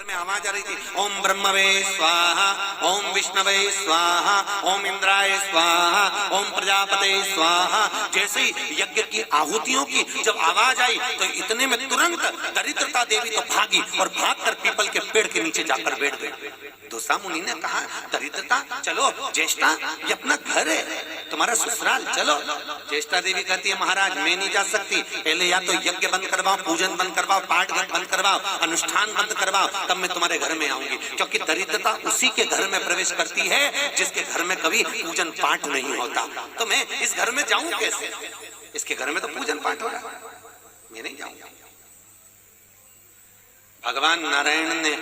में आवाज आ रही थी, ओम ब्रह्मवे स्वाहा, ओम विष्णवे स्वाहा, ओम इंद्राय स्वाहा, ओम प्रजापते स्वाहा। जैसे ही यज्ञ की आहुतियों की जब आवाज आई तो इतने में तुरंत दरिद्रता देवी तो भागी और भागकर पीपल के पेड़ के नीचे जाकर बैठ गई। दूसरा मुनि ने कहा, दरिद्रता चलो, ज्येष्ठा ये अपना घर है, तुम्हारा ससुराल, चलो। ज्येष्ठा देवी कहती है, महाराज मैं नहीं जा सकती, पहले या तो यज्ञ बंद करवाओ, पूजन बंद करवाओ, पाठ बंद करवाओ, अनुष्ठान बंद करवाओ, तब मैं तुम्हारे घर में आऊंगी। क्योंकि दरिद्रता उसी के घर में प्रवेश करती है जिसके घर में कभी पूजन पाठ नहीं होता। तो मैं इस घर में जाऊं कैसे? इसके घर में तो पूजन पाठ हो रहा है, मैं नहीं जाऊंगा। भगवान नारायण ने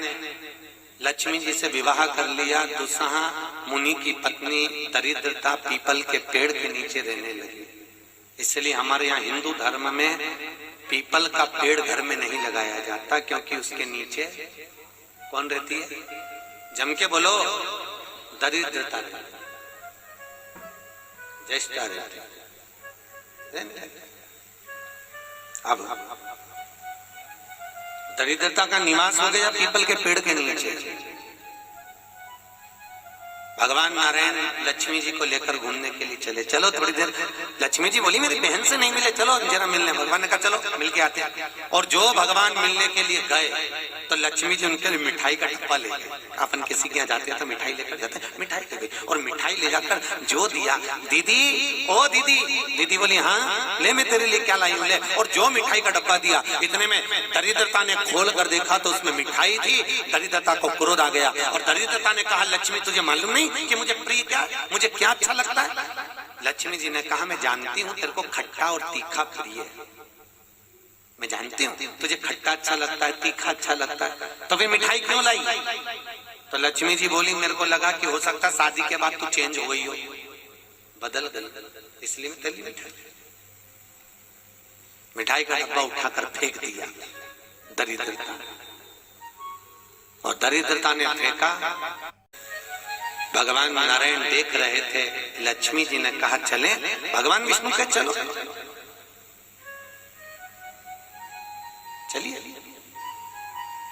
लक्ष्मी जी से विवाह कर लिया। दुसहा मुनि की पत्नी दरिद्रता पीपल के पेड़ के नीचे रहने लगी। इसलिए हमारे यहाँ हिंदू धर्म में पीपल का पेड़ घर में नहीं लगाया जाता, क्योंकि उसके नीचे कौन रहती है? जम के बोलो, दरिद्रता, ज्येष्ठा रहती है। अब दरिद्रता का निवास हो गया पीपल के पेड़ के नीचे। भगवान नारायण लक्ष्मी जी को लेकर घूमने के लिए चले। चलो थोड़ी देर। लक्ष्मी जी बोली, मेरी बहन से नहीं मिले, चलो जरा मिलने। भगवान ने कहा चलो मिल के आते हैं। और जो भगवान मिलने के लिए गए तो लक्ष्मी जी उनके लिए मिठाई का डब्बा ले गए। अपन किसी के यहाँ जाते हैं तो मिठाई लेकर जाते हैं, मिठाई ले गई। और मिठाई ले जाकर जो दिया, दीदी ओ दीदी, दीदी बोली हाँ ले, मैं तेरे लिए क्या लाई हूँ, ले। और जो मिठाई का डब्बा दिया, इतने में दरिद्रता ने खोल कर देखा तो उसमें मिठाई थी। दरिद्रता को क्रोध आ गया और दरिद्रता ने कहा, लक्ष्मी तुझे मालूम नहीं कि मुझे प्रिय क्या, मुझे क्या अच्छा लगता है? लक्ष्मी जी ने कहा, मैं जानती हूँ तेरे को खट्टा और तीखा प्रिय है, मैं जानती हूँ तुझे खट्टा अच्छा लगता है, तीखा अच्छा लगता है, तो फिर मिठाई क्यों लाई? तो लक्ष्मी जी बोली, मेरे को लगा कि हो सकता शादी के बाद तू चेंज हो गई हो, बदल गई, इसलिए मैं तेरी मिठाई का डब्बा उठाकर फेंक दिया दरिद्रता। और दरिद्रता ने फेंका। भगवान नारायण देख रहे थे। लक्ष्मी जी ने कहा चले। भगवान विष्णु कहे चलो, चलिए।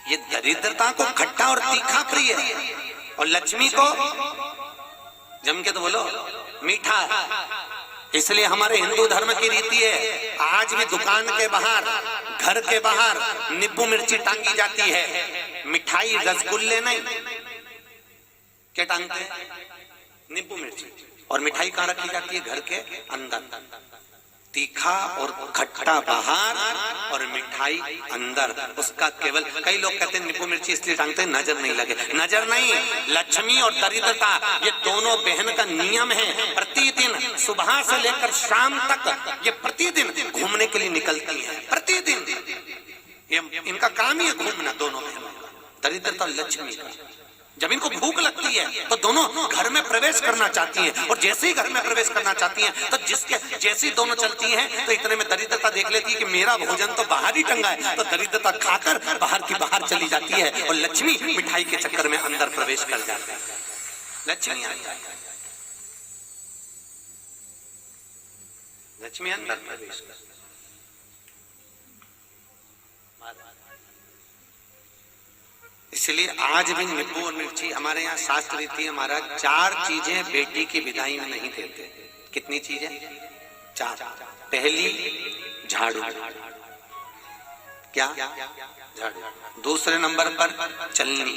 ये दरिद्रता को खट्टा और तीखा प्रिय है और लक्ष्मी को जम के तो बोलो मीठा। इसलिए हमारे हिंदू धर्म की रीति है, आज भी दुकान के बाहर, घर के बाहर नींबू मिर्ची टांगी जाती है, मिठाई रसगुल्ले नहीं, क्या टांगते हैं? नींबू मिर्ची। और मिठाई कहाँ रखी जाती है? घर के अंदर। तीखा और खट्टा बाहर और मिठाई अंदर। उसका केवल, कई लोग कहते हैं नींबू मिर्ची इसलिए टांगते हैं नजर नहीं लगे। नजर नहीं, लक्ष्मी और दरिद्रता ये दोनों बहन का नियम है। प्रतिदिन सुबह से लेकर शाम तक ये प्रतिदिन घूमने के लिए निकलती है। प्रतिदिन ये इनका काम ही है घूमना, दोनों बहनों का, दरिद्रता और लक्ष्मी का। जब इनको भूख लगती है तो दोनों घर में प्रवेश करना चाहती हैं, और जैसे ही घर में प्रवेश करना चाहती हैं तो जिसके जैसी दोनों चलती हैं तो इतने में दरिद्रता देख लेती है कि मेरा भोजन तो बाहर ही टंगा है, तो दरिद्रता खाकर बाहर की बाहर चली जाती है और लक्ष्मी मिठाई के चक्कर में अंदर प्रवेश कर जाती है। लक्ष्मी आ जाती है, लक्ष्मी अंदर प्रवेश कर। इसलिए आज भी नींबू और मिर्ची हमारे यहाँ शास्त्र रीति है महाराज, 4 चीजें बेटी की विदाई में नहीं देते। कितनी चीजें? 4। पहली झाड़ू, क्या? झाड़ू। दूसरे नंबर पर चलनी,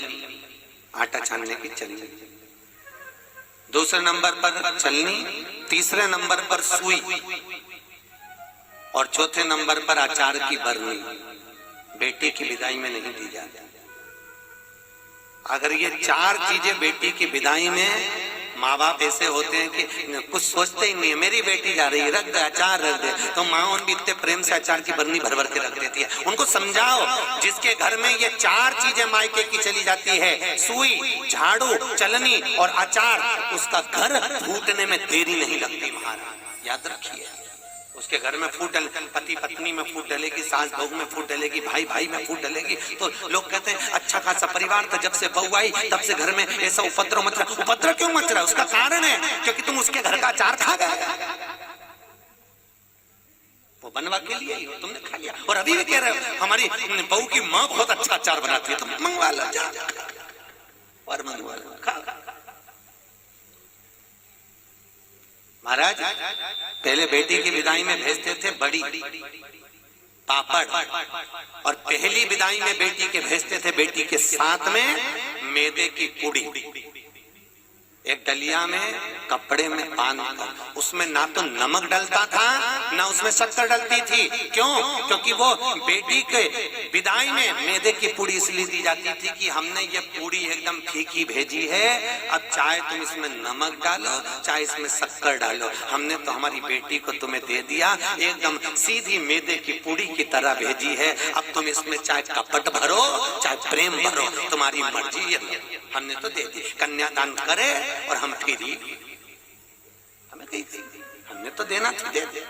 आटा छानने की चलनी। दूसरे नंबर पर चलनी, तीसरे नंबर पर सुई और चौथे नंबर पर अचार की बरनी। बेटी की विदाई में नहीं दी जाती। अगर ये 4 चीजें बेटी की विदाई में, माँ बाप ऐसे होते हैं कि कुछ सोचते ही नहीं है, मेरी बेटी जा रही है, रख दे अचार रख दे, तो माँ उन इतने प्रेम से अचार की बरनी भर भर के रख देती है। उनको समझाओ, जिसके घर में ये 4 चीजें मायके की चली जाती है, सुई, झाड़ू, चलनी और अचार, उसका घर फूटने में देरी नहीं लगती महाराज, याद रखिए। उसके घर में फूट, पति पत्नी में फूट डलेगी, सास बहू में फूट डलेगी, भाई भाई में फूट डलेगी। तो लोग कहते हैं अच्छा खासा परिवार था, जब से बहू आई तब से घर में ऐसा उपद्रव मच रहा। उपद्रव क्यों मच रहा है? उसका कारण है क्योंकि तुम उसके घर का अचार खा गए। वो वो बनवा के लिए ही हो, तुमने खा लिया और अभी भी कह रहे हो हमारी बहू की माँ बहुत अच्छा अचार बनाती है, तुम मंगवा लो, जा और मंगवा लो, खा। महाराज पहले बेटी की विदाई में भेजते थे बड़ी पापड़, और पहली विदाई में बेटी के भेजते थे बेटी के साथ में मैदे की पूड़ी, एक डलिया में कपड़े में बांध कर, उसमें ना तो नमक डलता था ना उसमें शक्कर डलती थी। क्यों? क्योंकि वो बेटी के विदाई में मैदे की पूड़ी इसलिए दी जाती थी कि हमने ये पूड़ी एकदम फीकी भेजी है, अब चाहे तुम इसमें नमक डालो चाहे इसमें शक्कर डालो, हमने तो हमारी बेटी को तुम्हें दे दिया, एकदम सीधी मैदे की पूड़ी की तरह भेजी है, अब तुम इसमें चाहे कपट भरो चाहे प्रेम भरो, तुम्हारी मर्जी है, हमने तो दे दी। कन्यादान करे और हम फिरी, हमें कही थी, हमने तो देना था, दे दे।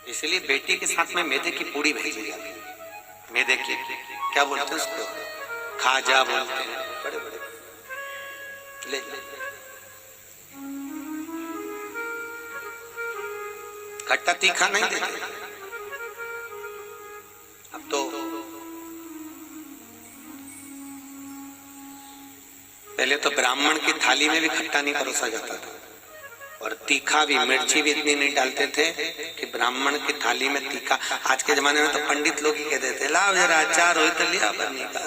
इसलिए बेटी के साथ में मैदे की पूड़ी भेजी जाती है। मैदे की क्या बोलते हैं उसको, खाजा बोलते हैं, बड़े बड़े ले, खट्टा तीखा नहीं देते। अब तो पहले तो ब्राह्मण की थाली में भी खट्टा नहीं परोसा जाता था, और तीखा भी, मिर्ची भी इतनी नहीं डालते थे कि ब्राह्मण की थाली में तीखा। आज के जमाने में तो पंडित लोग ही कहते थे लाओ जरा अचार हो तो लिया बनी का,